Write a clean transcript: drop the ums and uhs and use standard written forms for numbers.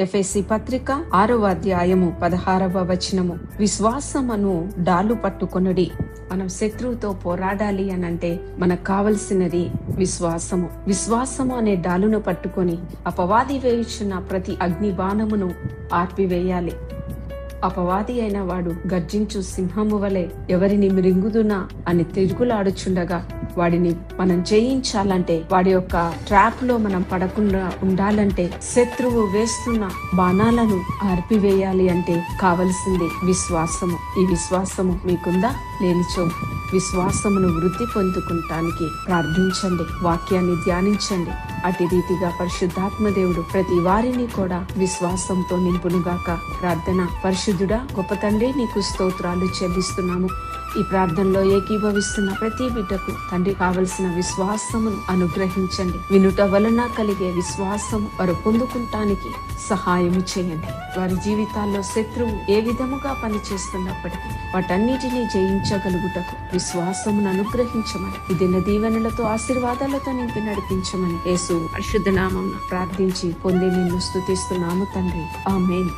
ఎఫెసీ పత్రిక 6వ అధ్యాయము 16వ వచనము. విశ్వాసమును డాలు పట్టుకొనుడి. మనం శత్రువుతో పోరాడాలి అనంటే మనకు కావలసినది విశ్వాసము. విశ్వాసము అనే డాలును పట్టుకొని అపవాది వేయుచున్న ప్రతి అగ్ని బాణమును ఆర్పివేయాలి. అపవాది అయిన వాడు గర్జించు సింహము వలె ఎవరిని మృంగుదునా అని తిరుగులాడుచుండగా వాడిని మనం జయించాలంటే, వాడి యొక్క ట్రాప్ లో మనం పడకుండా ఉండాలంటే, శత్రువు వేస్తున్న బాణాలను ఆర్పివేయాలి అంటే కావలసింది విశ్వాసము. ఈ విశ్వాసము మీకుందా? లేనిచో విశ్వాసమును వృద్ధి పొందుకుంటానికి ప్రార్థించండి, వాక్యాన్ని ధ్యానించండి. అటు రీతిగా పరిశుద్ధాత్మ దేవుడు ప్రతి వారిని కూడా విశ్వాసంతో నింపునుగాక. ప్రార్థన. పరిశుద్ధుడా, గొప్ప తండ్రి, నీకు స్తోత్రాలు చెల్లిస్తున్నాము. ఈ ప్రార్థనలో ఏకీభవిస్తున్న ప్రతి బిడ్డకు తండ్రి కావలసిన విశ్వాసమును అనుగ్రహించండి. వినుట వలన కలిగే విశ్వాసం వారు పొందుకుంటానికి సహాయము చేయండి. వారి జీవితాల్లో శత్రువు ఏ విధముగా పనిచేస్తున్నప్పటికీ వాటన్నిటినీ జయించగలుగుటకు విశ్వాసమును అనుగ్రహించమని, ఈ దిన దీవెనలతో ఆశీర్వాదాలతో నింపి నడిపించమని యేసు పరిశుద్ధ నామమున ప్రార్థించి పొంది నిన్ను స్తుతిస్తున్నాము తండ్రి. ఆమేన్.